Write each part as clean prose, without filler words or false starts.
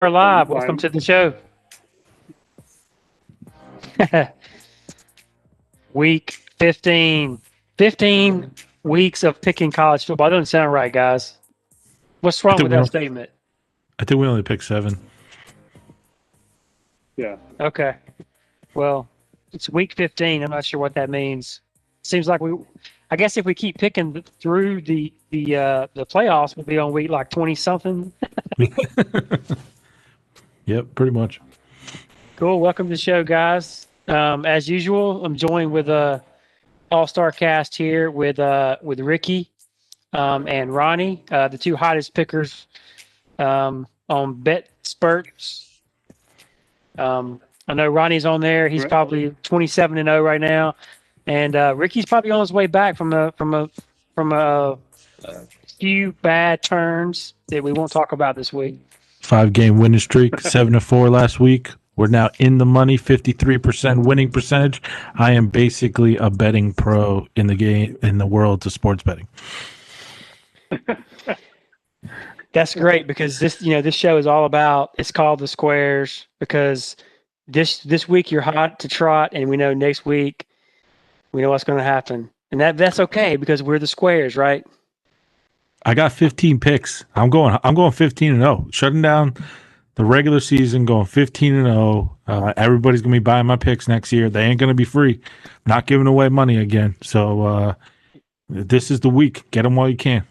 We're live. Welcome to the show. Week 15. 15 weeks of picking college football. That doesn't sound right, guys. What's I wrong think with we that don't, statement? I think we only picked 7. Yeah. Okay. Well, it's week 15. I'm not sure what that means. Seems like I guess if we keep picking through the playoffs, we'll be on week like 20 something. Yep, pretty much. Cool. Welcome to the show, guys. As usual, I'm joined with all-star cast here with Ricky and Ronnie, the two hottest pickers on Bet Spurts. I know Ronnie's on there. He's Right. probably 27-0 right now, and Ricky's probably on his way back from a few bad turns that we won't talk about this week. 5-game winning streak, 7-4 last week. We're now in the money, 53% winning percentage. I am basically a betting pro in the game, in the world of sports betting. That's great because this show is all about. It's called the Squares because this week you're hot to trot, and we know next week we know what's going to happen, and that's okay because we're the Squares, right? I got 15 picks. I'm going 15-0, shutting down the regular season, going 15-0. Everybody's gonna be buying my picks next year. They ain't gonna be free. Not giving away money again. So this is the week. Get them while you can.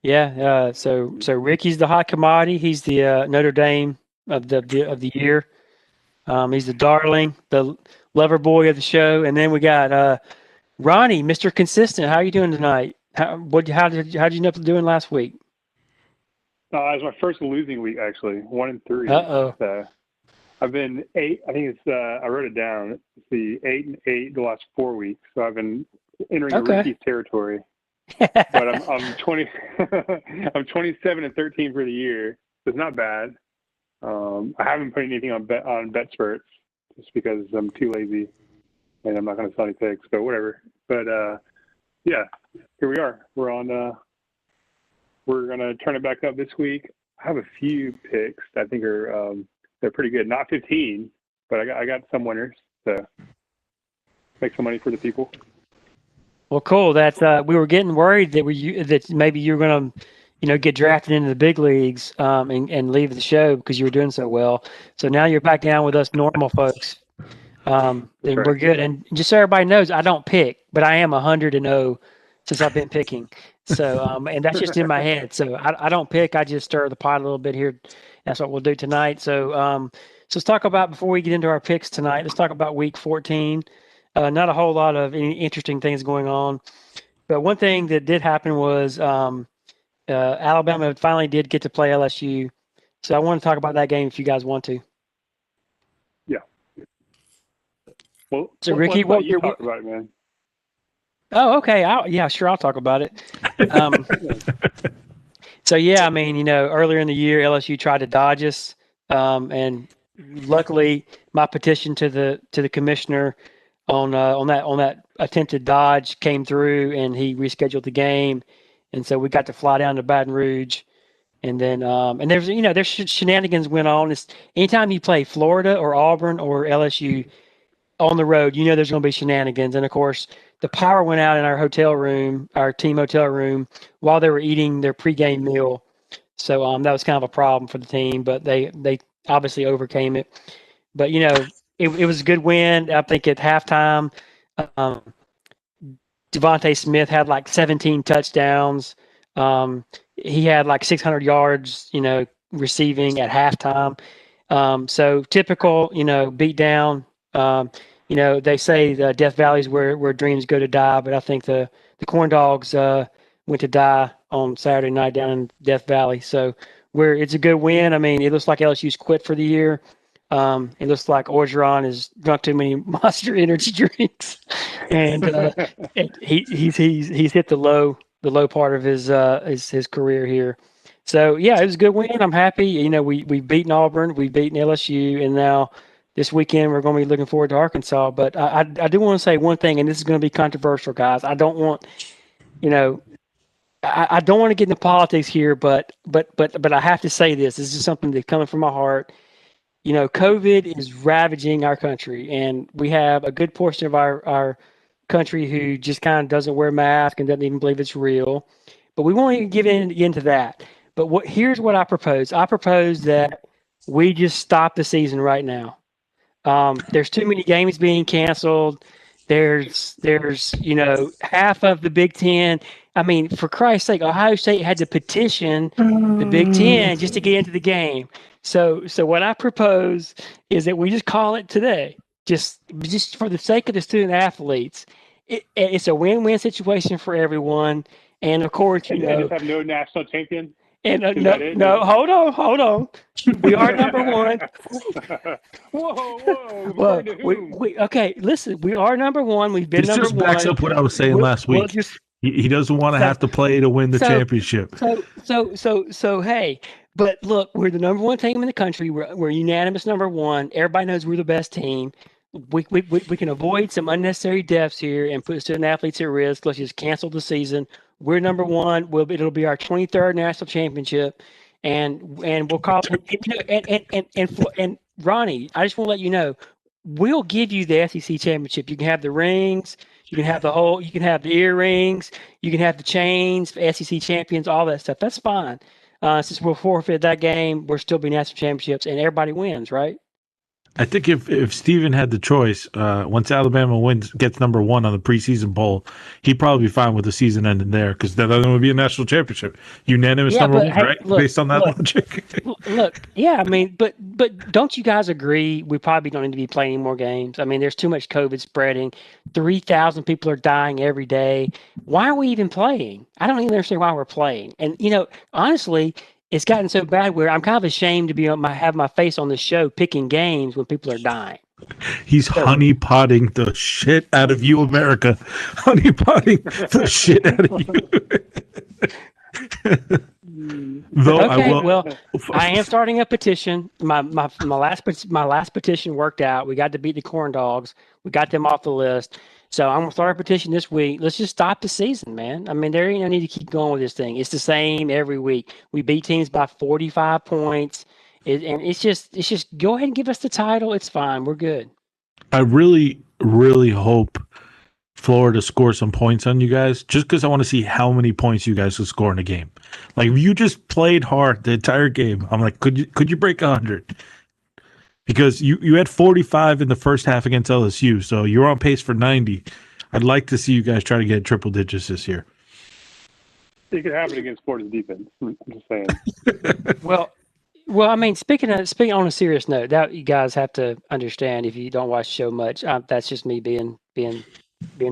Yeah. So Ricky's the hot commodity. He's the Notre Dame of the year. He's the darling, the lover boy of the show, and then we got Ronnie, Mr. Consistent. How are you doing tonight? How did you end up doing last week? It was my first losing week, actually. 1-3. Uh-oh. So I've been 8. I think it's. I wrote it down. It's the 8-8 the last 4 weeks. So I've been entering the Ricky's territory. But I'm 20. I'm 27-13 for the year. So it's not bad. I haven't put anything on bet spurts just because I'm too lazy and I'm not going to sell any picks. But whatever. But yeah, here we are. We're on. We're going to turn it back up this week. I have a few picks that I think are they're pretty good. Not 15, but I got some winners to make some money for the people. Well, cool. That's we were getting worried that maybe you were going to get drafted into the big leagues and leave the show because you were doing so well. So now you're back down with us normal folks. And right. We're good. And just so everybody knows, I don't pick, but I am 100-0 since I've been picking. So, and that's just in my head. So I don't pick. I just stir the pot a little bit here. That's what we'll do tonight. So, let's talk about, before we get into our picks tonight, let's talk about week 14. Not a whole lot of any interesting things going on. But one thing that did happen was Alabama finally did get to play LSU. So I want to talk about that game if you guys want to. Yeah. Well, so Ricky, what you talk about it, man? Oh, okay. Sure. I'll talk about it. So yeah, I mean, earlier in the year, LSU tried to dodge us, and luckily, my petition to the commissioner on that attempted dodge came through, and he rescheduled the game, and so we got to fly down to Baton Rouge, and then and there's shenanigans went on. It's anytime you play Florida or Auburn or LSU on the road, there's going to be shenanigans, and of course, the power went out in our hotel room, our team hotel room, while they were eating their pregame meal. So that was kind of a problem for the team, but they obviously overcame it. But it was a good win. I think at halftime, Devontae Smith had like 17 touchdowns. He had like 600 yards, receiving at halftime. So typical, beat down. They say the Death Valley is where dreams go to die, but I think the Corn Dogs went to die on Saturday night down in Death Valley. So it's a good win. I mean, it looks like LSU's quit for the year. It looks like Orgeron has drunk too many Monster Energy drinks, and he's hit the low part of his career here. So yeah, it was a good win. I'm happy. We've beaten Auburn, we've beaten LSU, and now this weekend we're going to be looking forward to Arkansas. But I do want to say one thing, and this is going to be controversial, guys. I don't want, I don't want to get into politics here, but I have to say this. This is something that's coming from my heart. You know, COVID is ravaging our country, and we have a good portion of our country who just kind of doesn't wear masks and doesn't even believe it's real. But we won't even get into that. But here's what I propose. I propose that we just stop the season right now. There's too many games being canceled. There's half of the Big Ten. I mean, for Christ's sake, Ohio State had to petition the Big Ten just to get into the game. So what I propose is that we just call it today, just for the sake of the student athletes. It's a win-win situation for everyone, and of course, and just have no national champion. And no, hold on. We are number one. Whoa! Well, okay. Listen, we are number one. We've been number one. This just backs up what I was saying last week. He doesn't want to have to play to win the championship. So hey, but look, we're the number one team in the country. We're unanimous number one. Everybody knows we're the best team. We can avoid some unnecessary deaths here and put student athletes at risk. Let's just cancel the season. We're number one. It'll be our 23rd national championship, and we'll call it. And Ronnie, I just want to let you know, we'll give you the SEC championship. You can have the rings. You can have you can have the earrings. You can have the chains, SEC champions, all that stuff. That's fine. Since we'll forfeit that game, we're still be national championships, and everybody wins, right? I think if Steven had the choice, once Alabama gets number one on the preseason poll, he'd probably be fine with the season ending there because then it would be a national championship. Unanimous number one, right? Look, based on that logic. Yeah, I mean, but don't you guys agree we probably don't need to be playing any more games? I mean, there's too much COVID spreading. 3,000 people are dying every day. Why are we even playing? I don't even understand why we're playing. And, honestly, it's gotten so bad where I'm kind of ashamed to have my face on the show picking games when people are dying. He's honeypotting the shit out of you, America. Honeypotting the shit out of you. Though I am starting a petition. My last petition worked out. We got to beat the Corn Dogs. We got them off the list. So I'm gonna start a petition this week. Let's just stop the season, man. I mean, there ain't no need to keep going with this thing. It's the same every week. We beat teams by 45 points, and it's just go ahead and give us the title. It's fine. We're good. I really, really hope Florida scores some points on you guys, just because I want to see how many points you guys will score in a game. Like if you just played hard the entire game, I'm like, could you break 100? Because you had 45 in the first half against LSU, so you're on pace for 90. I'd like to see you guys try to get triple digits this year. It could happen against Florida's defense. I'm just saying. Well, I mean, speaking on a serious note, that you guys have to understand if you don't watch the show much. That's just me being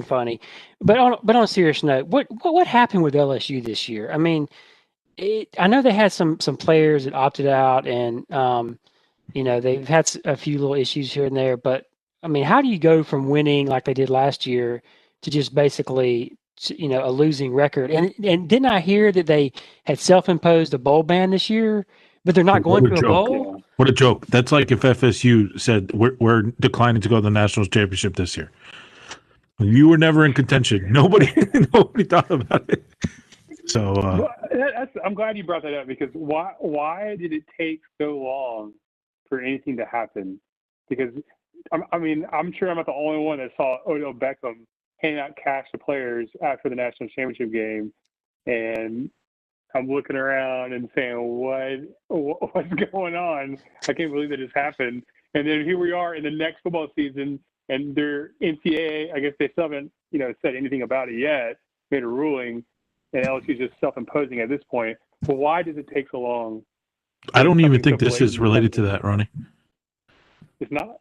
funny. But on a serious note, what happened with LSU this year? I mean, I know they had some players that opted out and. They've had a few little issues here and there, but I mean, how do you go from winning like they did last year to just basically, a losing record? And didn't I hear that they had self-imposed a bowl ban this year, but they're not going to a bowl? What a joke! That's like if FSU said we're declining to go to the national championship this year. You were never in contention. Nobody thought about it. So I'm glad you brought that up because why did it take so long for anything to happen? Because I'm sure I'm not the only one that saw Odell Beckham handing out cash to players after the national championship game, and I'm looking around and saying, what's going on? I can't believe that this happened. And then here we are in the next football season, and their NCAA, I guess they still haven't said anything about it yet, made a ruling, and LSU's just self-imposing at this point. But why does it take so long? I don't even think this is related to that, Ronnie. It's not?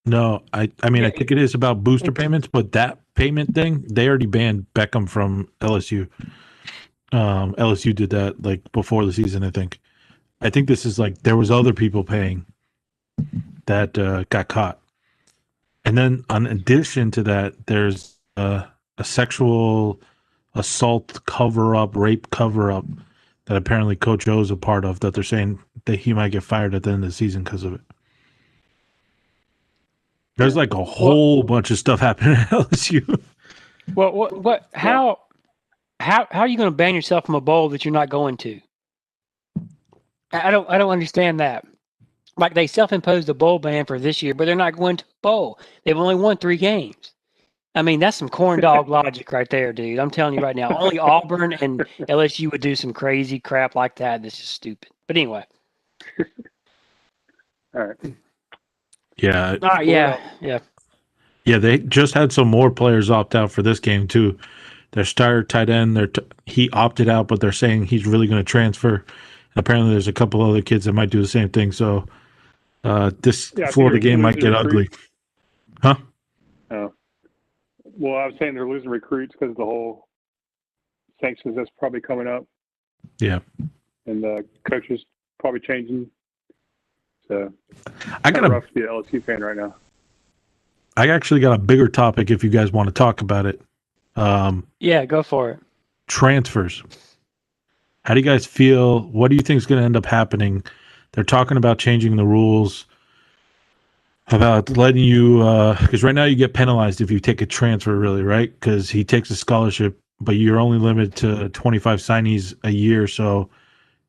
No, I mean, I think it is about booster payments, but that payment thing, they already banned Beckham from LSU. LSU did that like before the season, I think. I think this is like there was other people paying that got caught. And then in addition to that, there's a sexual assault cover-up, rape cover-up that apparently Coach O is a part of that they're saying that he might get fired at the end of the season because of it. There's like a whole bunch of stuff happening at LSU. Well, how how are you going to ban yourself from a bowl that you're not going to? I don't understand that. Like they self-imposed a bowl ban for this year, but they're not going to bowl. They've only won 3 games. I mean, that's some corn dog logic right there, dude. I'm telling you right now. Only Auburn and LSU would do some crazy crap like that. This is stupid. But anyway. All right. Yeah. All right. Yeah. Yeah. Yeah. They just had some more players opt out for this game too. Their starter tight end, he opted out, but they're saying he's really going to transfer. And apparently, there's a couple other kids that might do the same thing. So this Florida game might get ugly. Huh? Oh. Well, I was saying they're losing recruits because of the whole sanctions that's probably coming up. Yeah. And the coaches probably changing. So I got rough to be an LSU fan right now. I actually got a bigger topic if you guys want to talk about it. Yeah, go for it. Transfers. How do you guys feel? What do you think is going to end up happening? They're talking about changing the rules about letting you, because right now you get penalized if you take a transfer, really, right? Because he takes a scholarship, but you're only limited to 25 signees a year. So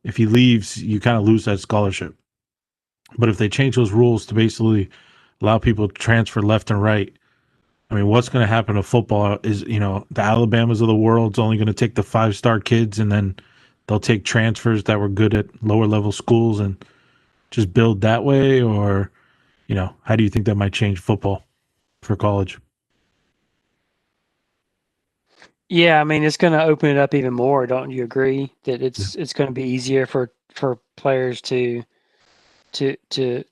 if he leaves, you kind of lose that scholarship. But if they change those rules to basically allow people to transfer left and right, I mean, what's going to happen to football is, the Alabamas of the world's only going to take the 5-star kids, and then they'll take transfers that were good at lower level schools and just build that way. Or, how do you think that might change football for college? Yeah, I mean, it's going to open it up even more. Don't you agree that it's going to be easier for players to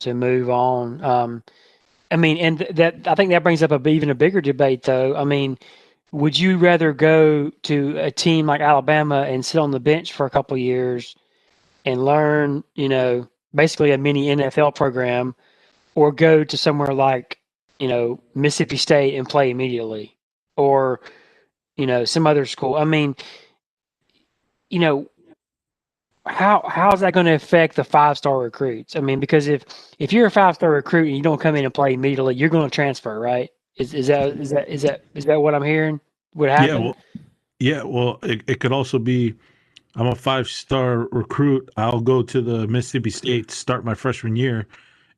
move on? I mean, and that I think that brings up even a bigger debate, though. I mean, would you rather go to a team like Alabama and sit on the bench for a couple of years and learn, basically a mini NFL program, or go to somewhere like, Mississippi State and play immediately, or some other school? I mean, how is that going to affect the 5-star recruits? I mean, because if you're a 5-star recruit and you don't come in and play immediately, you're going to transfer, right? Is that what I'm hearing would happen? Well, it could also be, I'm a 5-star recruit. I'll go to the Mississippi State, start my freshman year,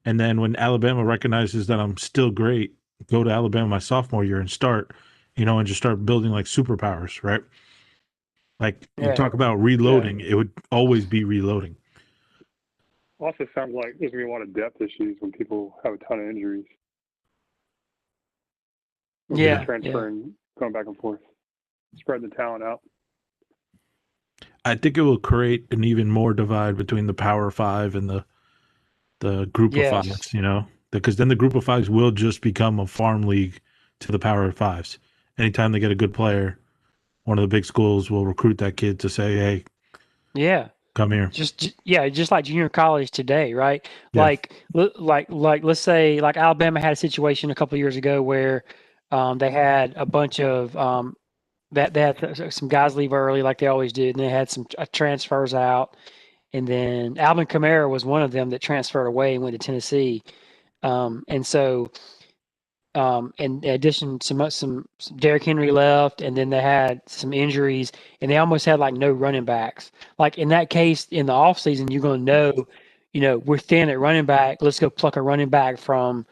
and then when Alabama recognizes that I'm still great, go to Alabama my sophomore year and start, and just start building like superpowers, right? Like you talk about reloading, it would always be reloading. Also sounds like there's going to be a lot of depth issues when people have a ton of injuries. Transferring, going back and forth, spreading the talent out. I think it will create an even more divide between the Power Five and the Group of Fives, because then the Group of Fives will just become a farm league to the Power Fives. Anytime they get a good player, one of the big schools will recruit that kid to say, "Hey, come here." Just like junior college today, right? Yeah. Like let's say like Alabama had a situation a couple of years ago where they had a bunch of they had some guys leave early like they always did, and they had some transfers out, and then Alvin Kamara was one of them that transferred away and went to Tennessee, and so. In addition, some Derrick Henry left, and then they had some injuries, and they almost had like no running backs. Like in that case, in the offseason, you're going to know, we're thin at running back. Let's go pluck a running back from,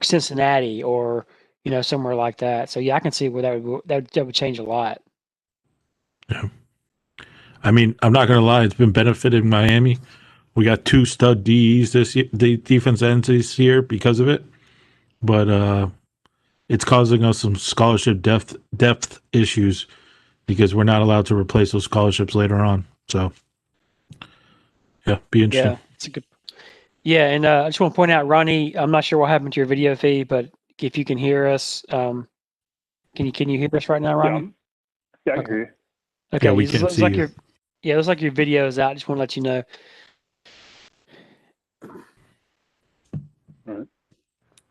Cincinnati or somewhere like that. So yeah, I can see where that would change a lot. Yeah, I mean, I'm not going to lie; it's been benefiting Miami. We got 2 stud DEs this year, the defense ends this year because of it. But it's causing us some scholarship depth issues because we're not allowed to replace those scholarships later on. So, yeah, be interesting. Yeah, it's a good. Yeah, and I just want to point out, Ronnie, I'm not sure what happened to your video feed, but if you can hear us, can you hear us right now, Ronnie? Yeah, I can hear you. Okay, yeah, we can see you. It looks like your video is out. Just want to let you know.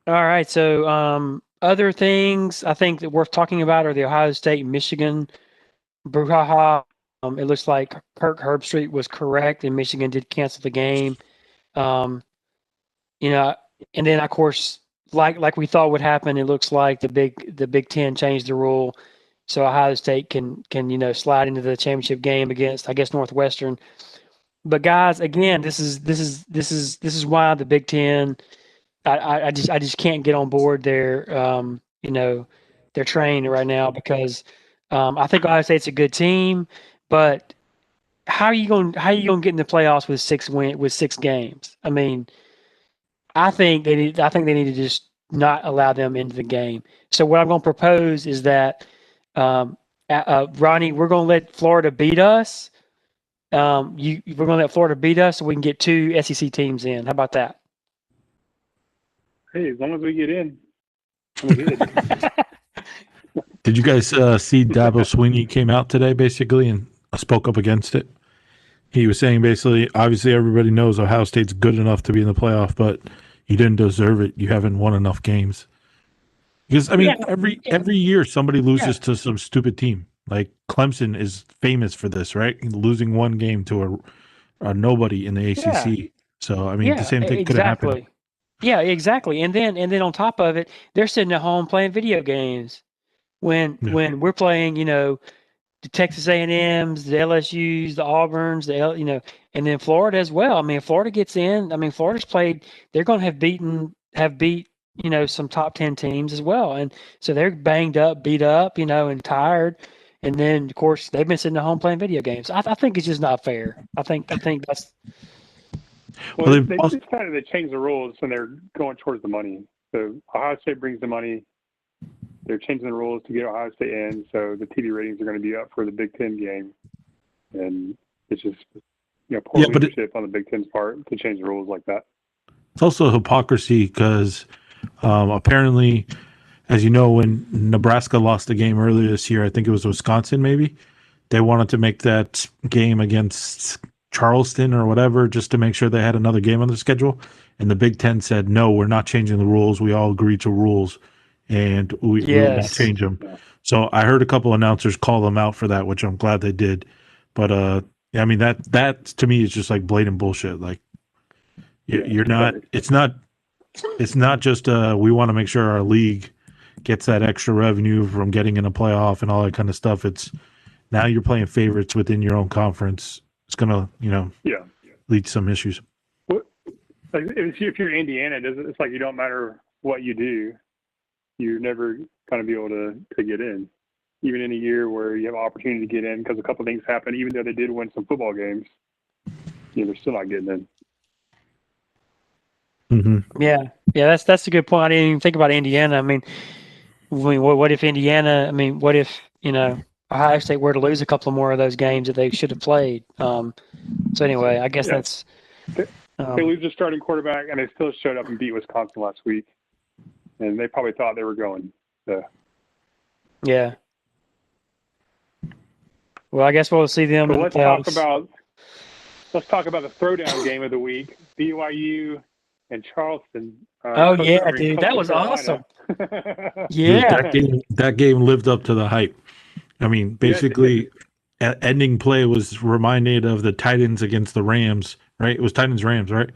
All right. So, other things I think that worth talking about are the Ohio State Michigan brouhaha. It looks like Kirk Herbstreit was correct, and Michigan did cancel the game. And then of course, like we thought would happen, it looks like the Big Ten changed the rule, so Ohio State can slide into the championship game against, I guess, Northwestern. But guys, again, this is why the Big Ten. I just can't get on board their train right now because I think Ohio State's a good team, but how are you going to get in the playoffs with 6 games? I mean, I think they need to just not allow them into the game. So what I'm going to propose is that Ronnie, we're going to let Florida beat us. We're going to let Florida beat us so we can get 2 SEC teams in. How about that? Hey, as long as we get in, I'm good. Did you guys see Dabo Swinney came out today basically and spoke up against it? He was saying basically, obviously everybody knows Ohio State's good enough to be in the playoff, but you didn't deserve it. You haven't won enough games. Because I mean, every year somebody loses to some stupid team. Like Clemson is famous for this, right? Losing one game to a nobody in the ACC. Yeah. So I mean, the same thing could have happened. Yeah, exactly. And then on top of it, they're sitting at home playing video games when we're playing, the Texas A&Ms, the LSUs, the Auburns, and then Florida as well. I mean, if Florida gets in, I mean, Florida's played. They're going to have beat some top 10 teams as well, and so they're banged up, beat up, and tired. And then of course they've been sitting at home playing video games. I think it's just not fair. I think that's. Well, they decided to change the rules when they're going towards the money. So Ohio State brings the money. They're changing the rules to get Ohio State in, so the TV ratings are going to be up for the Big Ten game. And it's just poor leadership on the Big Ten's part to change the rules like that. It's also hypocrisy because apparently, as you know, when Nebraska lost the game earlier this year, I think it was Wisconsin maybe, they wanted to make that game against Charleston or whatever just to make sure they had another game on the schedule. And the Big Ten said, no, we're not changing the rules. We all agree to rules, and we will not change them. Yeah. So I heard a couple announcers call them out for that, which I'm glad they did. But I mean, that to me is just like blatant bullshit. Like you're not, it's not just we want to make sure our league gets that extra revenue from getting in a playoff and all that kind of stuff. It's now you're playing favorites within your own conference. It's gonna, lead to some issues. Well, like if you're Indiana, it's like you don't matter what you do, you're never gonna be able to get in, even in a year where you have an opportunity to get in because a couple of things happen. Even though they did win some football games, they're still not getting in. Mm-hmm. Yeah, that's a good point. I didn't even think about Indiana. I mean, what if Indiana? I mean, what if Ohio State were to lose a couple more of those games that they should have played? So anyway, I guess that's they lose their starting quarterback, and they still showed up and beat Wisconsin last week, and they probably thought they were going. So. Yeah. Well, I guess we'll see them. So let's talk about the throwdown game of the week: BYU and Charleston. Dude, that was awesome. Yeah, that game lived up to the hype. I mean, basically, ending play was reminded of the Titans against the Rams, right? It was Titans-Rams, right?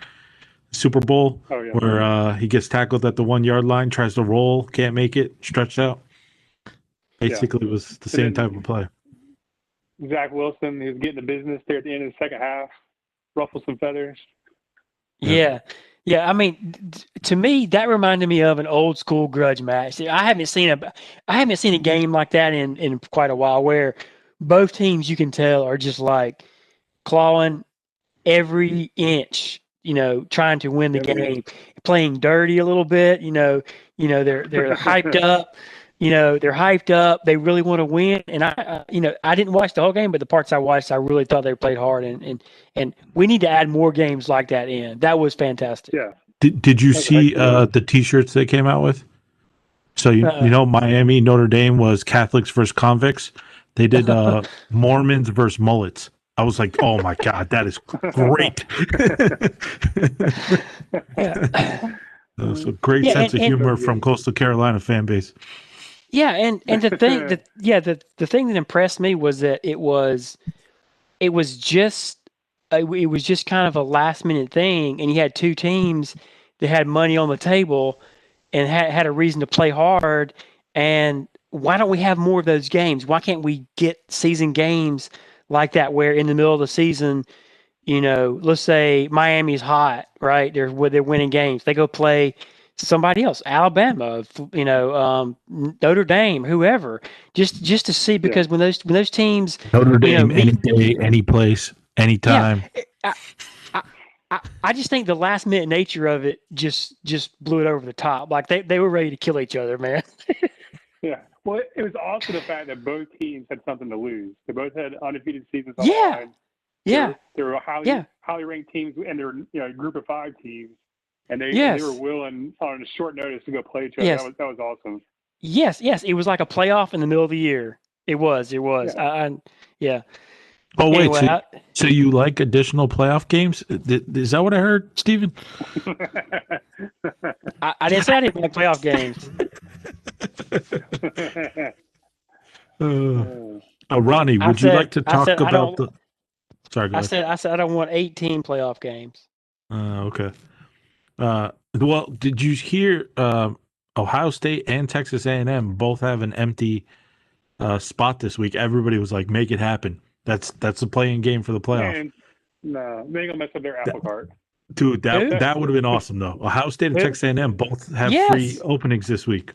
Super Bowl, where he gets tackled at the 1 yard line, tries to roll, can't make it, stretched out. Basically, it was the same type of play. Zach Wilson, he was getting the business there at the end of the second half, ruffled some feathers. Yeah. I mean, to me, that reminded me of an old school grudge match. I haven't seen a game like that in quite a while, where both teams, you can tell, are just like clawing every inch, trying to win the game, playing dirty a little bit. They're hyped up. They're hyped up. They really want to win. And I didn't watch the whole game, but the parts I watched, I really thought they played hard. And we need to add more games like that in. That was fantastic. Yeah. Did you see the T-shirts they came out with? So Miami, Notre Dame was Catholics versus convicts. They did Mormons versus mullets. I was like, oh my God, that is great. That was a great sense of humor from Coastal Carolina fan base. Yeah, and the thing the thing that impressed me was that it was just kind of a last minute thing, and you had two teams that had money on the table and had a reason to play hard, and why don't we have more of those games? Why can't we get season games like that where in the middle of the season, let's say Miami's hot, right? They're winning games. They go play somebody else, Alabama, Notre Dame, whoever, just to see because when those teams, Notre Dame, meet, any day, any place, yeah, anytime. I, I, I just think the last minute nature of it just blew it over the top. Like they were ready to kill each other, man. Yeah. Well, it was also the fact that both teams had something to lose. They both had undefeated seasons on the Yeah, line. yeah, They were yeah, highly ranked teams, and they were a group of 5 teams, and they were yes, willing on a short notice to go play each other. yes, That was awesome. yes. It was like a playoff in the middle of the year. It was. Yeah. Yeah. Oh wait, Anyway, so you like additional playoff games? Is that what I heard, Steven? I didn't say I didn't like playoff games. Ronnie, would you like to I said talk I about don't. the? Sorry, go ahead. I said I don't want 18 playoff games. Okay. Well, did you hear? Ohio State and Texas A&M both have an empty spot this week. Everybody was like, "Make it happen." That's the playing game for the playoff. Man, no, they ain't gonna mess up their apple cart. Dude, Who? that would have been awesome though. Ohio State and Who? Texas A&M both have free Yes, openings this week.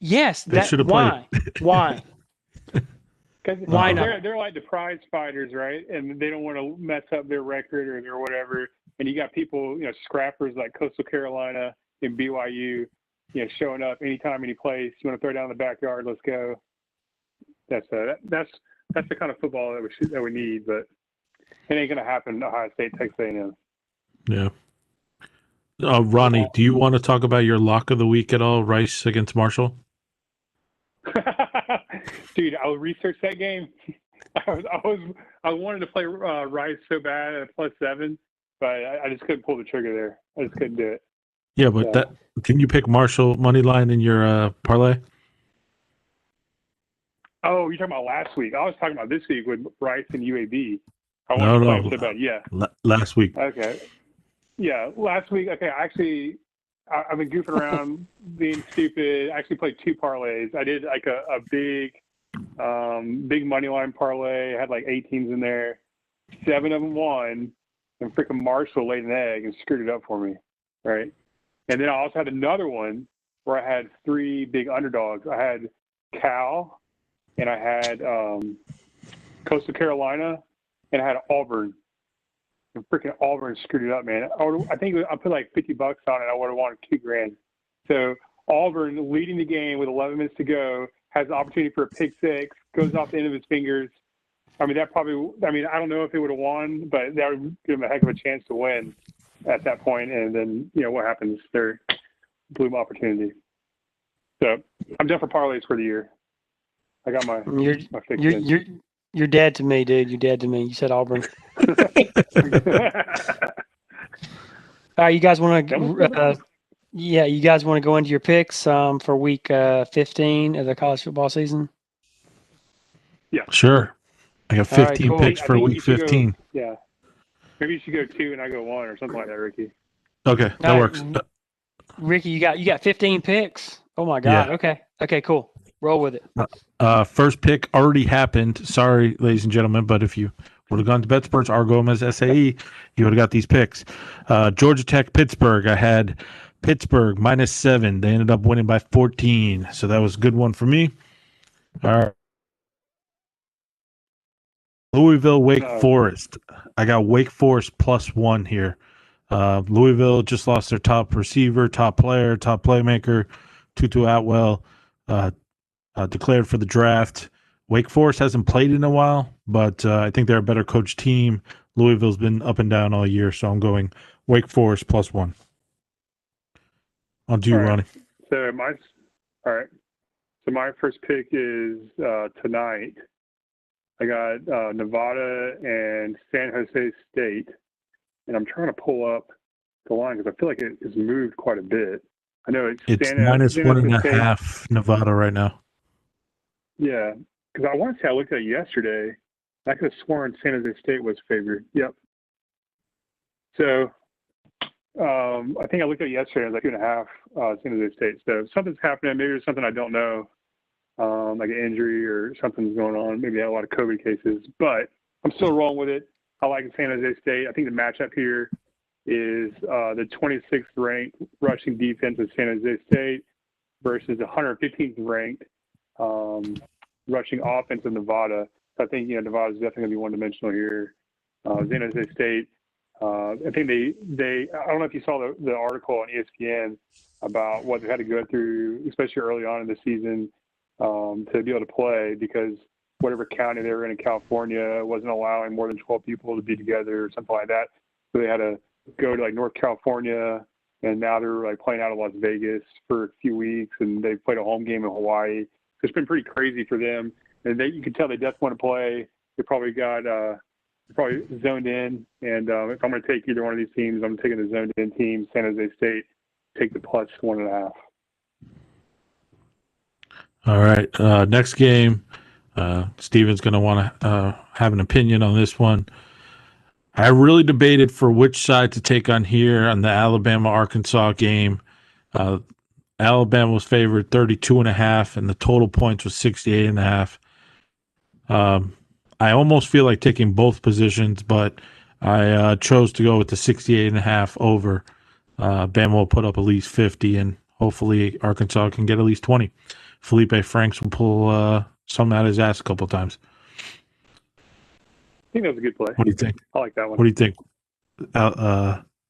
yes. They should have played. Why? Because Why not? they're like the prize fighters, right? And they don't want to mess up their record or whatever. And you got people, scrappers like Coastal Carolina and BYU, showing up anytime, any place. You want to throw down in the backyard? Let's go. That's the kind of football that we need, but it ain't gonna happen in Ohio State, Texas A&M. Yeah. Ronnie, do you want to talk about your lock of the week at all? Rice against Marshall? Dude, I'll research that game. I wanted to play Rice so bad at +7, but I just couldn't pull the trigger there. I just couldn't do it. Yeah, but can you pick Marshall money line in your parlay? Oh, you're talking about last week. I was talking about this week with Rice and UAB. I wanted to play them so bad. Yeah. Last week. Okay. Yeah, last week. Okay, I've been goofing around, being stupid. I actually played 2 parlays. I did like a big money line parlay. I had like 8 teams in there. 7 of them won, and freaking Marshall laid an egg and screwed it up for me, right? And then I also had another one where I had 3 big underdogs. I had Cal, and I had Coastal Carolina, and I had Auburn. And freaking Auburn screwed it up, man. I think I put like $50 on it. I would have wanted $2,000. So Auburn leading the game with 11 minutes to go, has the opportunity for a pick 6, goes off the end of his fingers. I mean, I don't know if it would have won, but that would give him a heck of a chance to win at that point. And then, what happens? Their bloom opportunity. So I'm done for parlays for the year. I got my fix. You're dead to me, dude. You're dead to me. You said Auburn. All right, you guys want to? You guys want to go into your picks for week 15 of the college football season? Yeah, sure. I got 15 cool. picks for week 15. Yeah, maybe you should go 2 and I go 1 or something like that, Ricky. Okay, that works. Ricky, you got 15 picks. Oh my God. Yeah. Okay, cool. Roll with it. First pick already happened. Sorry, ladies and gentlemen, but if you would have gone to BetSports, rgomezsae, you would have got these picks. Georgia Tech, Pittsburgh. I had Pittsburgh -7. They ended up winning by 14, so that was a good one for me. All right. Louisville, Wake Forest. I got Wake Forest +1 here. Louisville just lost their top receiver, top player, top playmaker, Tutu Atwell. Declared for the draft. Wake Forest hasn't played in a while, but I think they're a better coach team. Louisville's been up and down all year, so I'm going Wake Forest +1. On to you, Ronnie. So my first pick is tonight. I got Nevada and San Jose State, and I'm trying to pull up the line because I feel like it has moved quite a bit. I know it's -1.5 Nevada right now. Yeah, because I want to say I looked at it yesterday. I could have sworn San Jose State was favored. Yep. So I think I looked at it yesterday. It was like 2.5 San Jose State. So something's happening. Maybe there's something I don't know. like an injury or something's going on. Maybe they had a lot of COVID cases, but I'm still rolling with it. I like San Jose State. I think the matchup here is the 26th ranked rushing defense of San Jose State versus the 115th ranked rushing offense of Nevada. So I think Nevada's definitely going to be one-dimensional here. San Jose State. I think they. I don't know if you saw the article on ESPN about what they had to go through, especially early on in the season, to be able to play, because whatever county they were in California wasn't allowing more than 12 people to be together or something like that. So they had to go to like North California, and now they're like playing out of Las Vegas for a few weeks, and they played a home game in Hawaii. So it's been pretty crazy for them, and you can tell they definitely want to play. They probably got probably zoned in, and if I'm going to take either one of these teams, I'm taking the zoned in team, San Jose State, take the plus 1.5. All right, next game. Steven's going to want to have an opinion on this one. I really debated for which side to take on here on the Alabama-Arkansas game. Alabama was favored 32.5, and the total points was 68.5. I almost feel like taking both positions, but I chose to go with the 68.5 over. Bama will put up at least 50, and hopefully Arkansas can get at least 20. Felipe Franks will pull something out of his ass a couple of times. I think that was a good play. What do you think? I like that one. What do you think,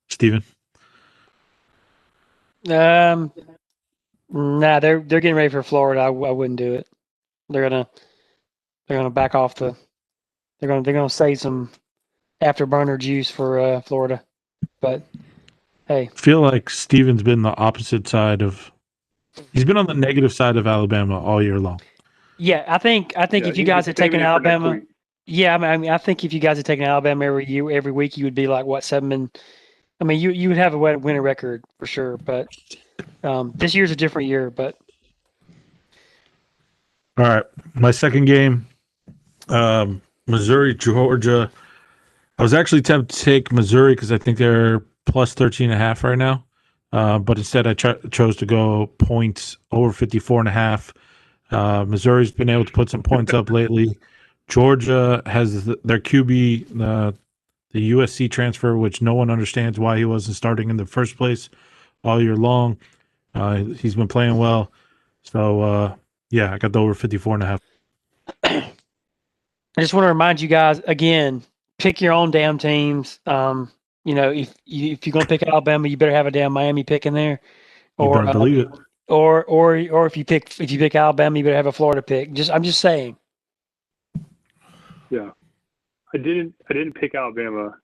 Steven? Nah, they're getting ready for Florida. I wouldn't do it. They're gonna back off the. They're gonna save some afterburner juice for Florida. But hey, I feel like Steven's been the opposite side of. He's been on the negative side of Alabama all year long. Yeah, I think if you guys had taken Alabama, I think if you guys had taken Alabama every week, you would be like what 7. I mean, you would have a winning record for sure. But this year's a different year. But all right, my second game, Missouri, Georgia. I was actually tempted to take Missouri because I think they're plus 13.5 right now. But instead, I chose to go points over 54.5. Missouri's been able to put some points up lately. Georgia has their QB, the USC transfer, which no one understands why he wasn't starting in the first place all year long. He's been playing well. So, I got the over 54.5. I just want to remind you guys again, pick your own damn teams. If you're gonna pick Alabama, you better have a damn Miami pick in there. You better believe it. Or if you pick Alabama, you better have a Florida pick. I'm just saying. Yeah, I didn't pick Alabama.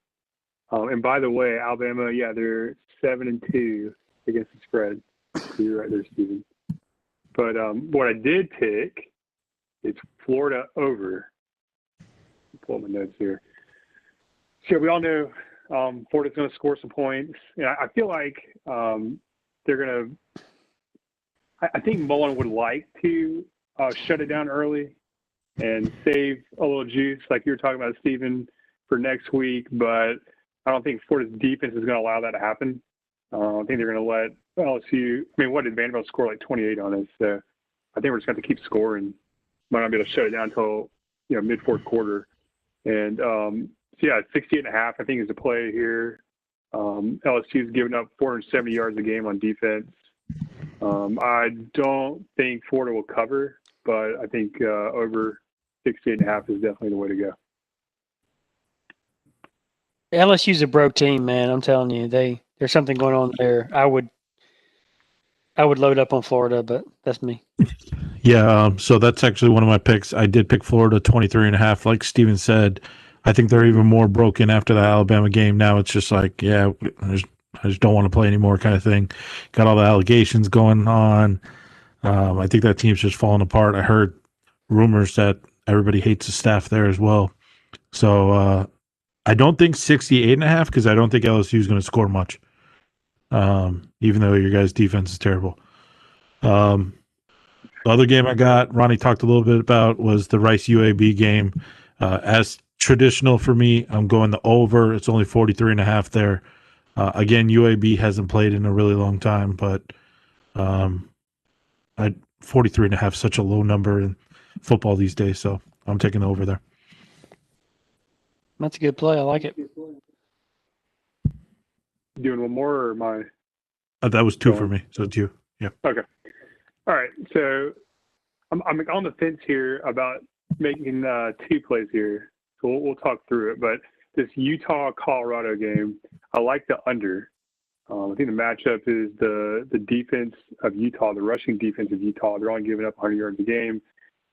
And by the way, Alabama, they're 7-2 against the spread. So you're right there, Steven. But what I did pick is Florida over. Pull up my notes here. So we all know Florida's going to score some points. I feel like they're going to – I think Mullen would like to shut it down early and save a little juice like you were talking about, Stephen, for next week. But I don't think Florida's defense is going to allow that to happen. I think they're going to let LSU – I mean, what did Vanderbilt score, like 28 on us? So I think we're just going to keep scoring. Might not be able to shut it down until, mid-fourth quarter. And 68.5, I think, is the play here. LSU's given up 470 yards a game on defense. I don't think Florida will cover, but I think over 68.5 is definitely the way to go. LSU's a broke team, man. I'm telling you, there's something going on there. I would load up on Florida, but that's me. Yeah, so that's actually one of my picks. I did pick Florida 23.5. Like Steven said, I think they're even more broken after the Alabama game. Now it's just like, I just don't want to play anymore kind of thing. Got all the allegations going on. I think that team's just falling apart. I heard rumors that everybody hates the staff there as well. So I don't think 68.5 because I don't think LSU is going to score much, even though your guys' defense is terrible. The other game I got, Ronnie talked a little bit about, was the Rice UAB game. As traditional for me, I'm going the over. It's only 43.5 there. Again, UAB hasn't played in a really long time, but 43.5 such a low number in football these days. So I'm taking the over there. That's a good play. I like it. Doing one more, or am I? That was 2 for me. So it's you. Yeah. Okay. All right. So I'm on the fence here about making 2 plays here. So we'll talk through it. But this Utah-Colorado game, I like the under. I think the matchup is the defense of Utah, the rushing defense of Utah. They're only giving up 100 yards a game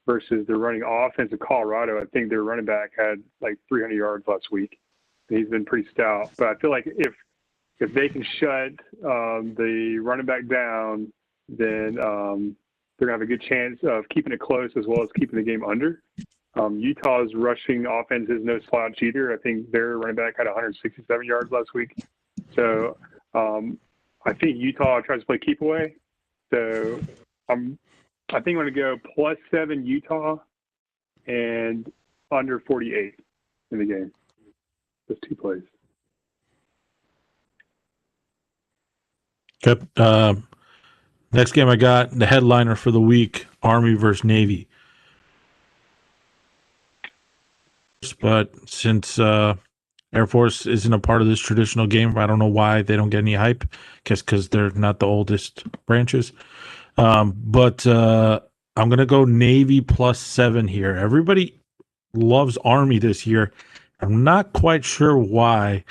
versus the running offense of Colorado. I think their running back had like 300 yards last week. He's been pretty stout. But I feel like if they can shut the running back down, then they're going to have a good chance of keeping it close as well as keeping the game under. Utah's rushing offense is no slouch either. I think their running back had 167 yards last week. So I think Utah tries to play keep away. So I think I'm going to go +7 Utah and under 48 in the game. Those 2 plays. Okay. Next game I got, the headliner for the week, Army versus Navy. But since Air Force isn't a part of this traditional game, I don't know why they don't get any hype. Guess because they're not the oldest branches. But I'm going to go Navy +7 here. Everybody loves Army this year. I'm not quite sure why.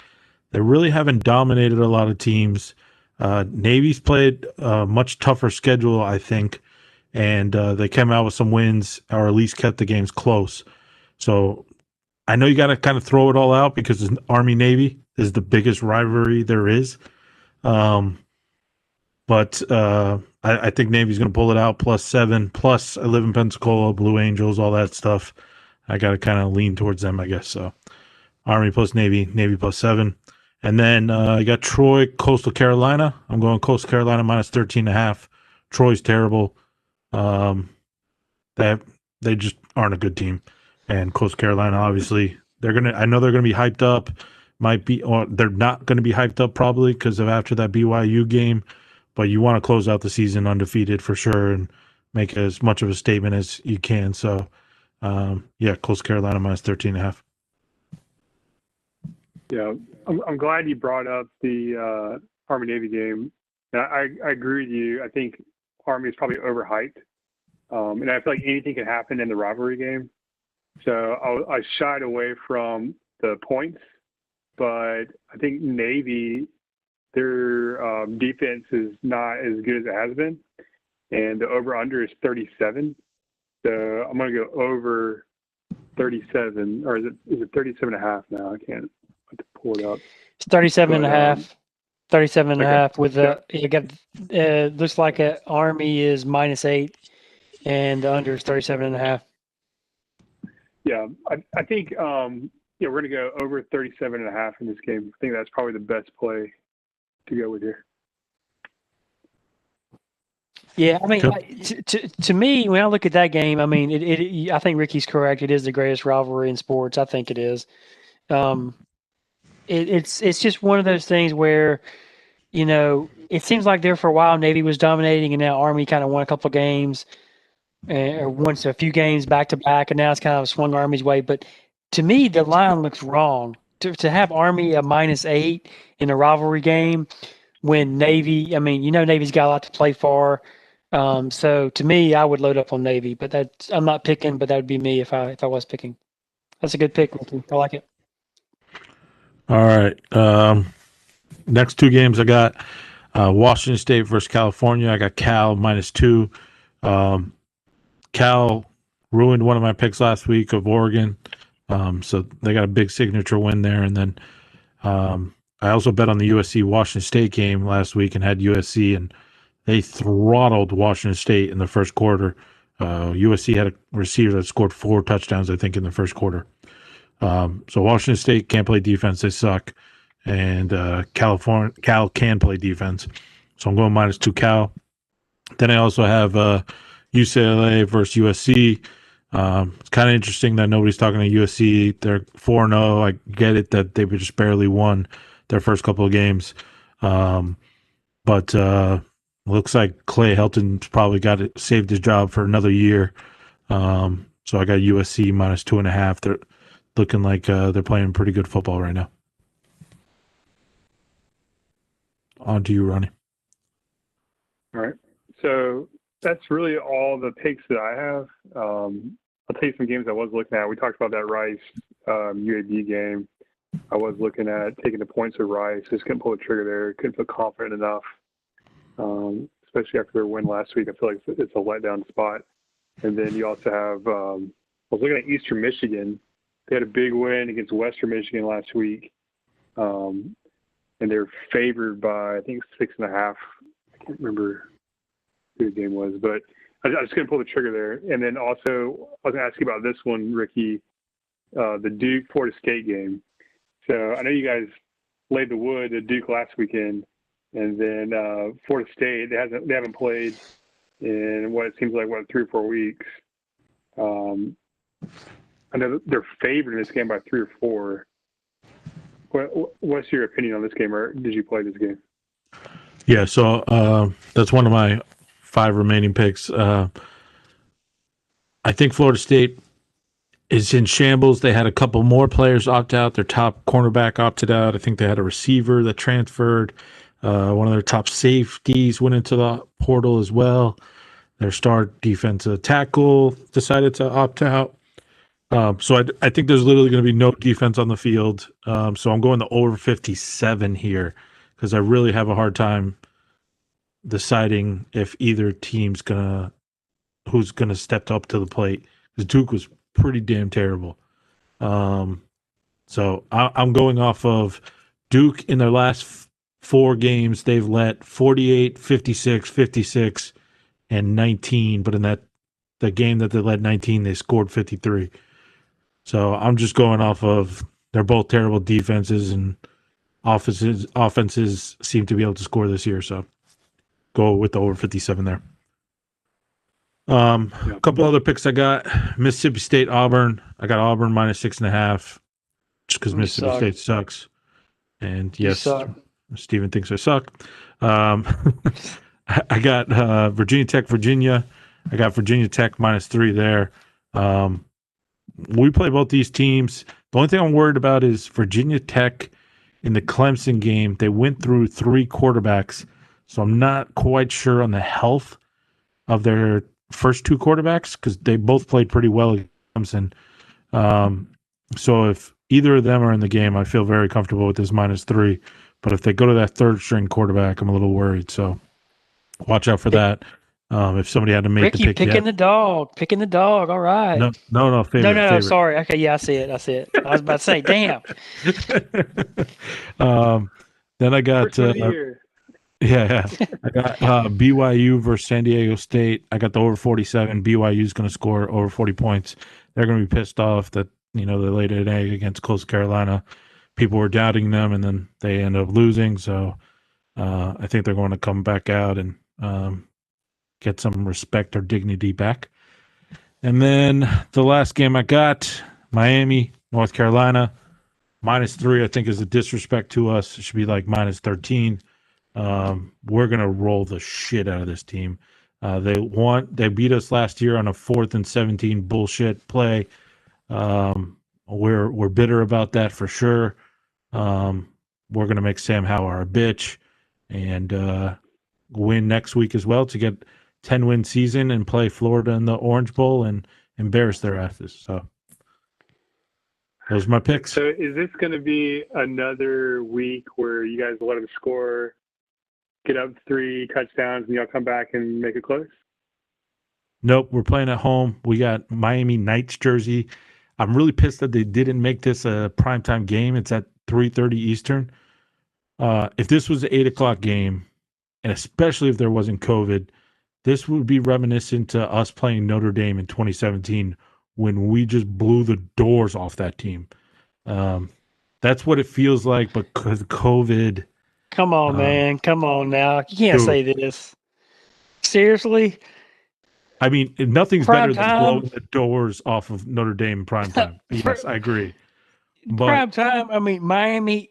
They really haven't dominated a lot of teams. Navy's played a much tougher schedule, I think, and they came out with some wins, or at least kept the games close. So I know you got to kind of throw it all out because Army-Navy is the biggest rivalry there is. But I think Navy's going to pull it out +7. Plus, I live in Pensacola, Blue Angels, all that stuff. I got to kind of lean towards them, I guess. So Army plus Navy, Navy +7. And then I got Troy, Coastal Carolina. I'm going Coastal Carolina -13.5. Troy's terrible. They just aren't a good team. And Coastal Carolina, obviously, I know they're gonna be hyped up. Or they're not gonna be hyped up probably because of after that BYU game. But you want to close out the season undefeated for sure and make as much of a statement as you can. So, Coastal Carolina -13.5. Yeah, I'm glad you brought up the Army-Navy game. I agree with you. I think Army is probably overhyped. And I feel like anything can happen in the rivalry game. So I shied away from the points. But I think Navy, their defense is not as good as it has been. And the over-under is 37. So I'm going to go over 37. Or is it 37.5 now? I can't. To pull it up. It's 37.5. 37.5 with you got looks like a Army is -8 and the under is 37.5. Yeah, I think we're going to go over 37.5 in this game. I think that's probably the best play to go with here. Yeah, I mean, to me, when I look at that game, I mean, I think Ricky's correct. It is the greatest rivalry in sports. I think it is. It's just one of those things where, it seems like there for a while Navy was dominating, and now Army kind of won a couple of games, or won a few games back to back, and now it's kind of swung Army's way. But to me, the line looks wrong. To have Army a -8 in a rivalry game when Navy, I mean, Navy's got a lot to play for. So to me, I would load up on Navy, but I'm not picking, but that would be me if I was picking. That's a good pick, Ricky. I like it. All right. Next 2 games I got Washington State versus California. I got Cal -2. Cal ruined one of my picks last week of Oregon. So they got a big signature win there. And then I also bet on the USC Washington State game last week and had USC, and they throttled Washington State in the first quarter. USC had a receiver that scored 4 touchdowns, I think, in the first quarter. So Washington State can't play defense; they suck, and Cal can play defense. So I'm going -2 Cal. Then I also have UCLA versus USC. It's kind of interesting that nobody's talking to USC. They're 4-0. I get it that they just barely won their first couple of games, but Looks like Clay Helton's probably saved his job for another year. So I got USC minus 2.5. They're looking like they're playing pretty good football right now. On to you, Ronnie. All right. So that's really all the picks that I have. I'll tell you some games I was looking at. We talked about that Rice UAB game. I was looking at taking the points of Rice. Just couldn't pull the trigger there. Couldn't feel confident enough, especially after their win last week. I feel like it's a letdown spot. And then you also have I was looking at Eastern Michigan. They had a big win against Western Michigan last week. And they're favored by, I think, 6.5. I can't remember who the game was, but I just couldn't pull the trigger there. And then also, I was going to ask you about this one, Ricky, the Duke-Florida State game. So I know you guys laid the wood at Duke last weekend, and then Florida State, they haven't played in what it seems like, 3 or 4 weeks. I know they're favored in this game by 3 or 4. What's your opinion on this game, or did you play this game? Yeah, so that's one of my 5 remaining picks. I think Florida State is in shambles. They had a couple more players opt out. Their top cornerback opted out. I think they had a receiver that transferred. One of their top safeties went into the portal as well. Their star defensive tackle decided to opt out. So I think there's literally going to be no defense on the field. So I'm going to over 57 here because I really have a hard time deciding if either team's who's gonna step up to the plate. Because Duke was pretty damn terrible. So I'm going off of Duke in their last 4 games. They've let 48, 56, 56, and 19. But in the game that they led 19, they scored 53. So I'm just going off of they're both terrible defenses, and offenses seem to be able to score this year. So go with the over 57 there. A couple other picks I got. Mississippi State, Auburn. I got Auburn minus 6.5 just because Mississippi State sucks. And yes, Steven thinks I suck. I got Virginia Tech, Virginia. I got Virginia Tech minus 3 there. We play both these teams. The only thing I'm worried about is Virginia Tech in the Clemson game. They went through 3 quarterbacks, so I'm not quite sure on the health of their first 2 quarterbacks because they both played pretty well against Clemson. So if either of them are in the game, I feel very comfortable with this minus 3. But if they go to that 3rd string quarterback, I'm a little worried. So watch out for that. If somebody had to make Ricky, the pick, picking the dog. All right. No. Favorite, no. Sorry. Okay, yeah, I see it. I was about to say, damn. Then I got I got BYU versus San Diego State. I got the over 47. BYU's going to score over 40 points. They're going to be pissed off that they laid an egg against Coastal Carolina. People were doubting them, and then they end up losing. So I think they're going to come back out and get some respect or dignity back. And then the last game I got, Miami, North Carolina, minus 3, I think is a disrespect to us. It should be like minus 13. We're going to roll the shit out of this team. They beat us last year on a 4th and 17 bullshit play. We're bitter about that for sure. We're going to make Sam Howell a bitch and win next week as well to get 10-win season and play Florida in the Orange Bowl and embarrass their asses. So those are my picks. So is this going to be another week where you guys let them score, get up 3 touchdowns, and y'all come back and make it close? Nope, we're playing at home. We got Miami Knights jersey. I'm really pissed that they didn't make this a primetime game. It's at 3:30 Eastern. If this was an 8 o'clock game, and especially if there wasn't COVID, this would be reminiscent to us playing Notre Dame in 2017 when we just blew the doors off that team. That's what it feels like, but because of COVID. Come on, man. Come on now. You can't say this. Seriously? I mean, nothing's better than blowing the doors off of Notre Dame prime time. Yes, I agree. But prime time, I mean, Miami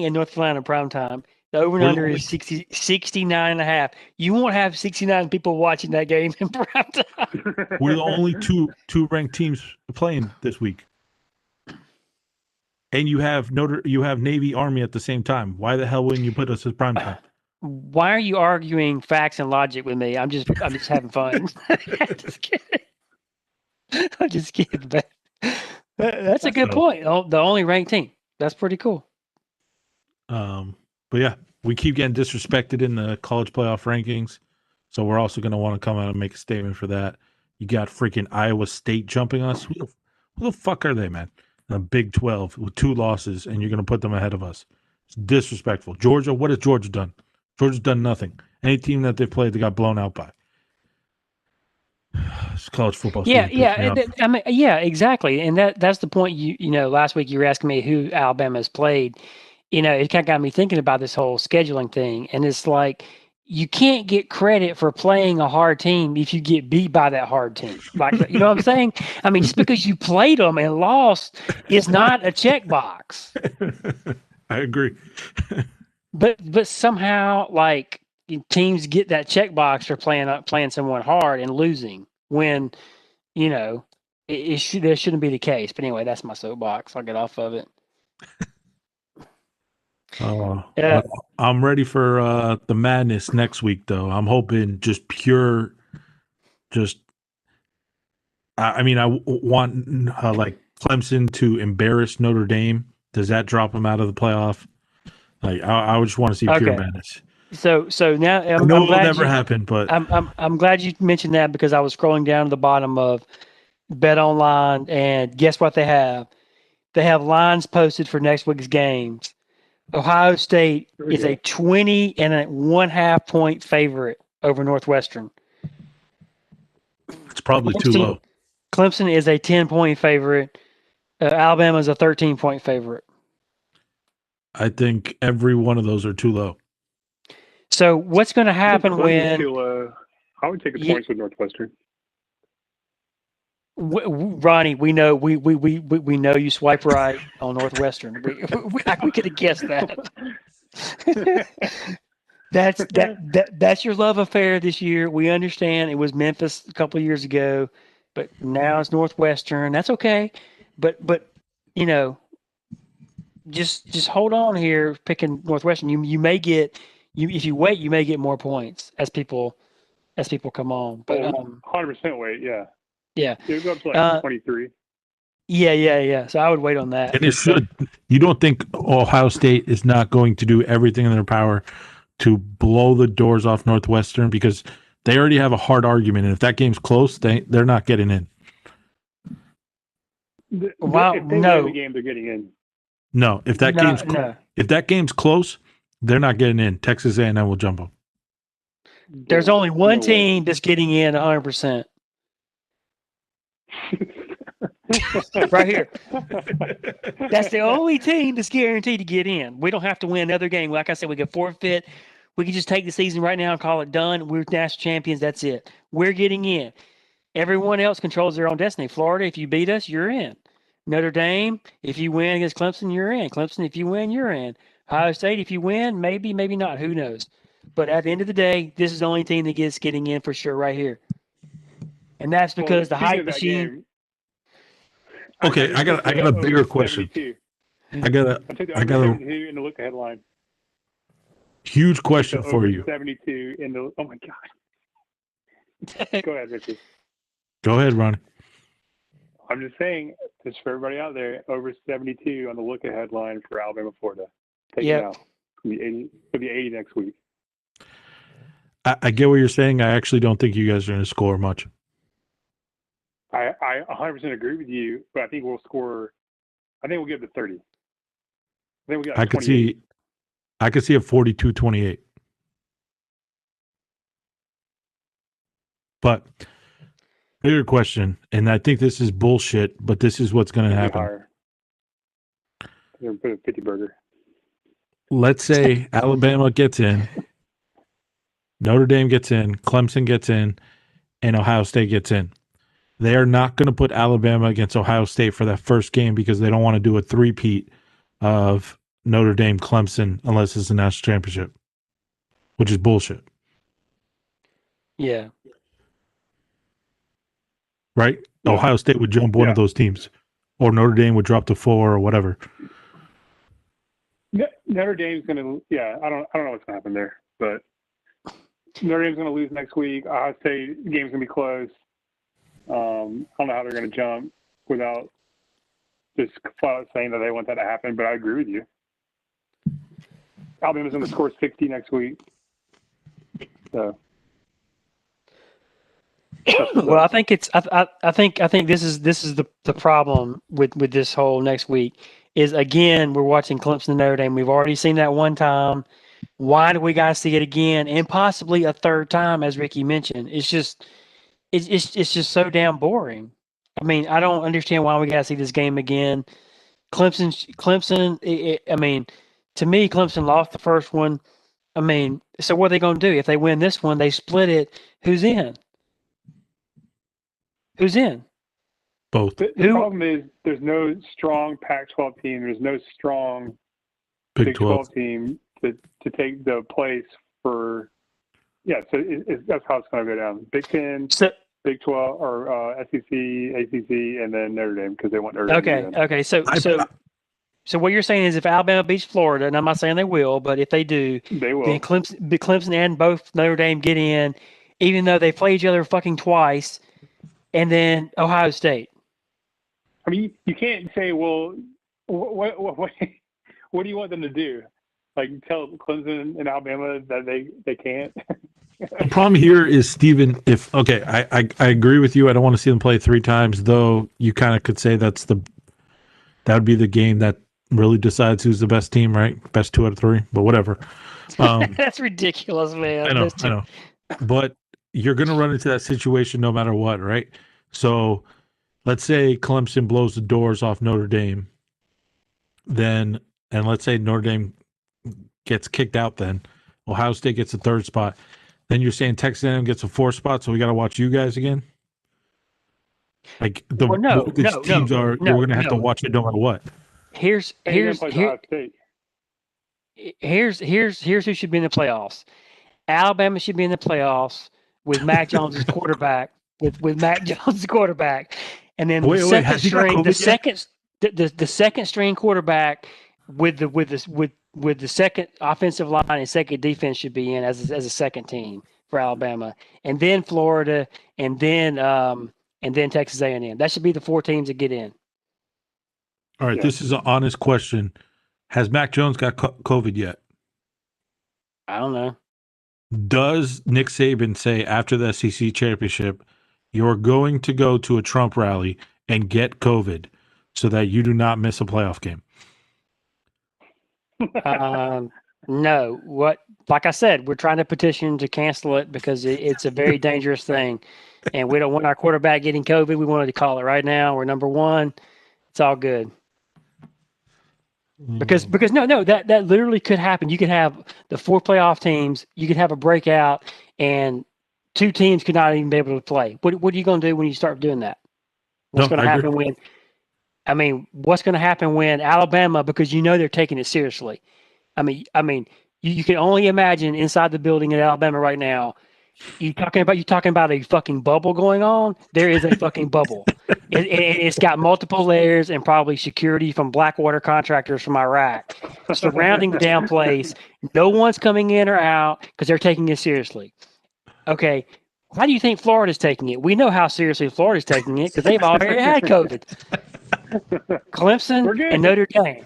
and North Carolina prime time The over and under is 69 and a half. You won't have 69 people watching that game in prime time. We're the only two ranked teams playing this week. And you have Navy Army at the same time. Why the hell wouldn't you put us as prime time? Why are you arguing facts and logic with me? I'm just having fun. Just kidding. I'm just kidding. That's a good point. The only ranked team. That's pretty cool. But yeah, we keep getting disrespected in the college playoff rankings. So we're also going to want to come out and make a statement for that. You got freaking Iowa State jumping us. Who the fuck are they, man? In the Big 12 with 2 losses, and you're going to put them ahead of us. It's disrespectful. Georgia, what has Georgia done? Georgia's done nothing. Any team that they've played, they got blown out by. It's college football. Yeah, exactly. And that's the point. You know, last week you were asking me who Alabama's played. You know, it kind of got me thinking about this whole scheduling thing. And it's like, you can't get credit for playing a hard team if you get beat by that hard team. Like, you know what I'm saying? I mean, just because you played them and lost is not a checkbox. I agree. But somehow, like, teams get that checkbox for playing someone hard and losing when, you know, there shouldn't be the case. But anyway, that's my soapbox. I'll get off of it. I'm ready for the madness next week, though. I'm hoping just pure, I mean, I want like Clemson to embarrass Notre Dame. Does that drop them out of the playoff? Like, I would just want to see pure madness. So now I know it'll never happen, but I'm glad you mentioned that, because I was scrolling down to the bottom of Bet Online, and guess what they have? They have lines posted for next week's games. Ohio State is a 20.5 point favorite over Northwestern. It's probably too low. Clemson is a 10-point favorite. Alabama is a 13-point favorite. I think every one of those are too low. So what's going to happen when? I would take a points with Northwestern. Ronnie, we know you swipe right on Northwestern. We could have guessed that. That's your love affair this year. We understand it was Memphis a couple of years ago, but now it's Northwestern. That's okay. But you know, just hold on here. Picking Northwestern, you may get if you wait, you may get more points as people come on. But 100% wait, yeah. Yeah. It goes up to like 23. Yeah. So I would wait on that. And it should. You don't think Ohio State is not going to do everything in their power to blow the doors off Northwestern, because they already have a hard argument, and if that game's close, they're not getting in. Wow, if they win the game, they're getting in. No, if that game's close, they're not getting in. Texas A&M will jump them. There's only one team that's getting in 100%. Right here. That's the only team that's guaranteed to get in. We don't have to win another game. Like I said, we can forfeit. We can just take the season right now and call it done. We're national champions. That's it. We're getting in. Everyone else controls their own destiny. Florida, if you beat us, you're in. Notre Dame, if you win against Clemson, you're in. Clemson, if you win, you're in. Ohio State, if you win, maybe not. Who knows? But at the end of the day, this is the only team that gets getting in for sure right here. And that's because the hype machine. Okay, I got a bigger question. I got a in the look headline. Huge question for you. 72 in the. Oh my God. Go ahead, Richard. Go ahead, Ronnie. I'm just saying, just for everybody out there, over 72 on the look ahead line for Alabama, Florida. Take it out. It'll be 80 next week. I get what you're saying. I actually don't think you guys are going to score much. I 100% agree with you, but I think we'll score. I think we'll get to 30. I think we got. I could see a 42-28. But bigger question, and I think this is bullshit, but this is what's going to happen. They're going to put a 50 burger. Let's say Alabama gets in, Notre Dame gets in, Clemson gets in, and Ohio State gets in. They are not going to put Alabama against Ohio State for that first game because they don't want to do a three-peat of Notre Dame, Clemson, unless it's a national championship, which is bullshit. Yeah. Right? Yeah. Ohio State would jump one of those teams, or Notre Dame would drop to 4 or whatever. Notre Dame's going to, I don't know what's going to happen there, but Notre Dame's going to lose next week. Ohio State game's going to be close. I don't know how they're going to jump without just flat out saying that they want that to happen, but I agree with you. Alabama's going to score 60 next week. So. Well, I think it's. I think this is the problem with this whole next week is, again, we're watching Clemson and Notre Dame. We've already seen that one time. Why do we got to see it again and possibly a third time, as Ricky mentioned? It's just so damn boring. I mean, I don't understand why we got to see this game again. Clemson. I mean, to me, Clemson lost the first one. I mean, so what are they going to do if they win this one? They split it. Who's in? Who's in? Both. The problem is there's no strong Pac-12 team. There's no strong Big 12 team to take the place for. Yeah, so that's how it's going to go down. Big 10, Big 12, or SEC, ACC, and then Notre Dame, because they want Notre Dame. Okay. So what you're saying is if Alabama beats Florida, and I'm not saying they will, but if they do, they will. Then Clemson and both Notre Dame get in, even though they play each other fucking twice, and then Ohio State. I mean, you can't say, well, what do you want them to do? Like, tell Clemson and Alabama that they can't? The problem here is, Steven, I agree with you. I don't want to see them play 3 times, though you kind of could say that would be the game that really decides who's the best team, right? Best 2 out of 3, but whatever. That's ridiculous, man. I know. But you're going to run into that situation no matter what, right? So let's say Clemson blows the doors off Notre Dame, and let's say Notre Dame gets kicked out, then Ohio State gets a 3rd spot. Then you're saying Texas A&M gets a 4th spot, so we got to watch you guys again? Like, these teams are, you're going to have to watch it no matter what. Here's who should be in the playoffs. Alabama should be in the playoffs with Mac Jones as quarterback. With Mac Jones as quarterback, and then the second string quarterback with the second offensive line and second defense should be in as a second team for Alabama, and then Florida, and then Texas A&M. That should be the 4 teams that get in. All right, This is an honest question. Has Mac Jones got COVID yet? I don't know. Does Nick Saban say after the SEC championship, you're going to go to a Trump rally and get COVID so that you do not miss a playoff game? No. Like I said, we're trying to petition to cancel it because it's a very dangerous thing. And we don't want our quarterback getting COVID. We wanted to call it right now. We're number 1. It's all good. Because that literally could happen. You could have the 4 playoff teams. You could have a breakout, and 2 teams could not even be able to play. What are you going to do when you start doing that? What's going to happen what's going to happen when Alabama, because they're taking it seriously. I mean, you can only imagine inside the building in Alabama right now. You talking about a fucking bubble going on? There is a fucking bubble. It's got multiple layers and probably security from Blackwater contractors from Iraq surrounding the damn place. No one's coming in or out because they're taking it seriously. Okay, how do you think Florida's taking it? We know how seriously Florida's taking it because they've already had COVID. Clemson and Notre Dame.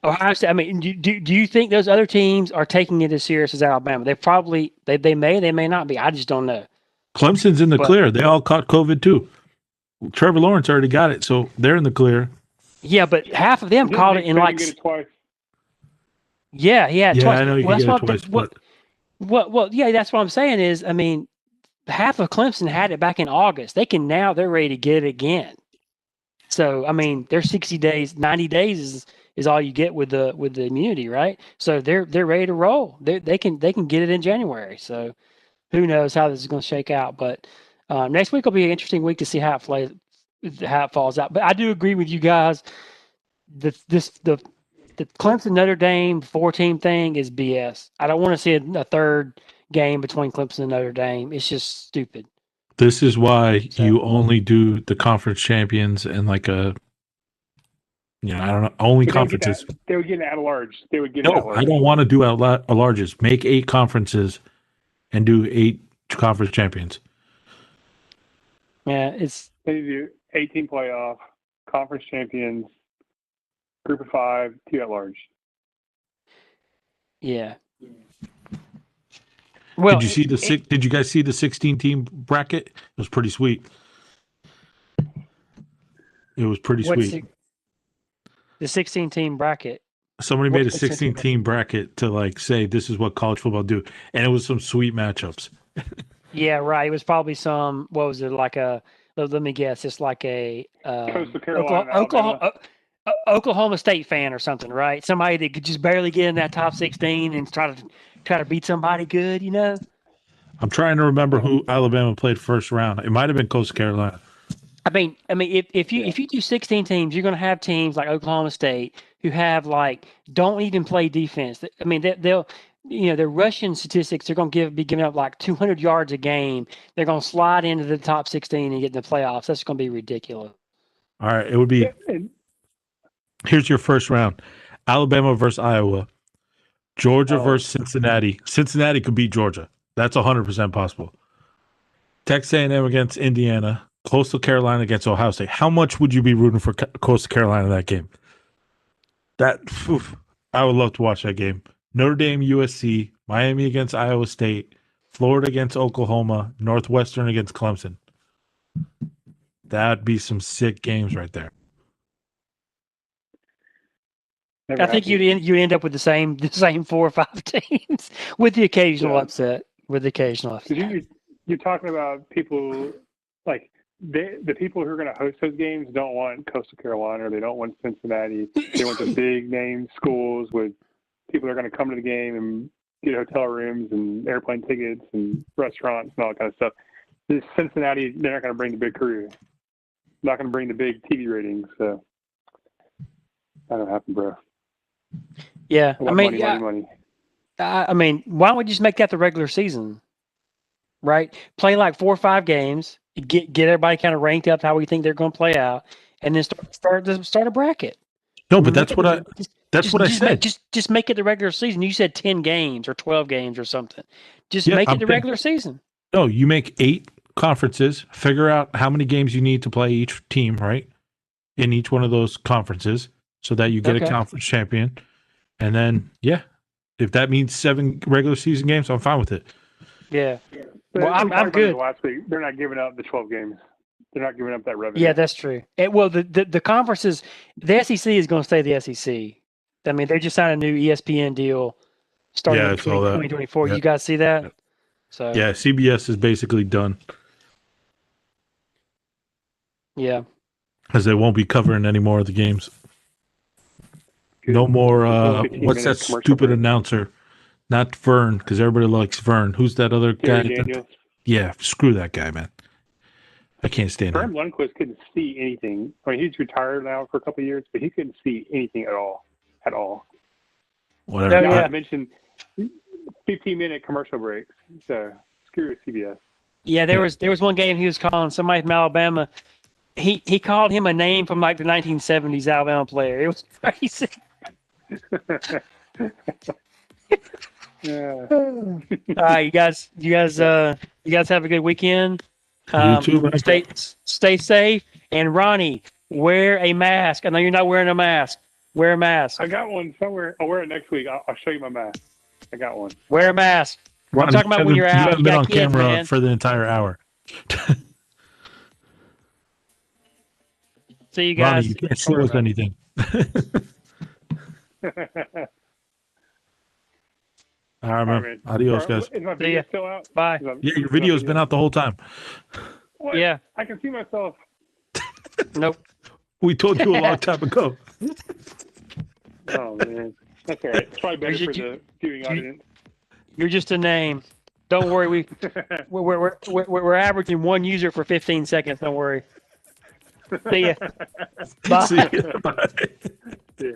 Ohio State. I mean, do you think those other teams are taking it as serious as Alabama? They may not be. I just don't know. Clemson's in the clear. They all caught COVID too. Trevor Lawrence already got it, so they're in the clear. Yeah, but half of them caught it in like. Get it twice. Yeah, twice. I know you can get it twice. Yeah, that's what I'm saying is, I mean, half of Clemson had it back in August. They're ready to get it again. So, I mean, they're 60 days, 90 days is all you get with the immunity, right? So they're ready to roll. They can get it in January. So who knows how this is going to shake out? But next week will be an interesting week to see how it falls out. But I do agree with you guys. The the Clemson Notre Dame 4-team thing is BS. I don't want to see a third game between Clemson and Notre Dame. It's just stupid. This is why you only do the conference champions and like I don't know, only conferences. They would get an at-large. They would get No, I don't want to do at-larges. Make 8 conferences and do 8 conference champions. Yeah, they do 18 playoff, conference champions, group of 5, 2 at-large. Yeah. Well, did you guys see the 16-team bracket? It was pretty sweet. It was pretty sweet. The 16-team bracket. Somebody made a 16-team bracket to like say this is what college football do, and it was some sweet matchups. Yeah, right. It was probably some. What was it like a? Let me guess. It's like a Coastal Carolina, Oklahoma State fan or something, right? Somebody that could just barely get in that top 16 and try to beat somebody good. I'm trying to remember who Alabama played first round. It might have been Coastal Carolina. I mean, if you do 16 teams, you're going to have teams like Oklahoma State who have don't even play defense. I mean, they'll their rushing statistics are going to be giving up like 200 yards a game. They're going to slide into the top 16 and get in the playoffs. That's going to be ridiculous. All right, it would be. Here's your first round: Alabama versus Iowa, Georgia versus Cincinnati. Cincinnati could beat Georgia. That's 100% possible. Texas A&M against Indiana. Coastal Carolina against Ohio State. How much would you be rooting for Coastal Carolina in that game? I would love to watch that game. Notre Dame, USC, Miami against Iowa State, Florida against Oklahoma, Northwestern against Clemson. That'd be some sick games right there. I think you'd end up with the same 4 or 5 teams with the occasional upset. You're talking about people like the people who are going to host those games don't want Coastal Carolina. They don't want Cincinnati. They want the big name schools with people that are going to come to the game and get hotel rooms and airplane tickets and restaurants and all that kind of stuff. This Cincinnati, they're not going to bring the big crew. Not going to bring the big TV ratings. So that'll happen, bro. Yeah, money. I mean, why don't we just make that the regular season? Right? Play like 4 or 5 games. Get everybody kind of ranked up how we think they're going to play out, and then start a bracket. No, but that's what I said. Just make it the regular season. You said 10 games or 12 games or something. Just make it the regular season. No, you make 8 conferences. Figure out how many games you need to play each team, right? In each one of those conferences, so that you get a conference champion. And then, if that means 7 regular season games, I'm fine with it. Yeah. Well, I'm good. Last week, they're not giving up the 12 games. They're not giving up that revenue. Yeah, that's true. The conferences, the SEC is going to stay the SEC. I mean, they just signed a new ESPN deal starting in 2024. You guys see that? So yeah, CBS is basically done. Yeah. Because they won't be covering any more of the games. No more, what's that stupid announcer? Not Vern, because everybody likes Vern. Who's that other guy? Yeah, screw that guy, man. I can't stand him. Vern Lundquist couldn't see anything. I mean, he's retired now for a couple of years, but he couldn't see anything at all. Whatever. I mentioned 15-minute commercial breaks. So screw CBS. Yeah, there was one game he was calling somebody from Alabama. He called him a name from like the 1970s Alabama player. It was crazy. Yeah. All right, you guys have a good weekend. You too, man. Stay safe. And Ronnie, wear a mask. I know you're not wearing a mask. Wear a mask. I got one somewhere. I'll wear it next week. I'll show you my mask. I got one. Wear a mask. Ronnie, I'm talking about when you're out. You haven't been on kids, camera man. for the entire hour. See you guys. Ronnie, you can't show us anything. All right, man. Adios, guys. Is my video still out? Bye. Yeah, your video's been out the whole time. What? Yeah. I can see myself. Nope. We told you a long time ago. Oh, man. That's all right. It's probably better for the viewing audience. You're just a name. Don't worry. We're averaging 1 user for 15 seconds. Don't worry. See ya. Bye. See ya. Bye. Yeah.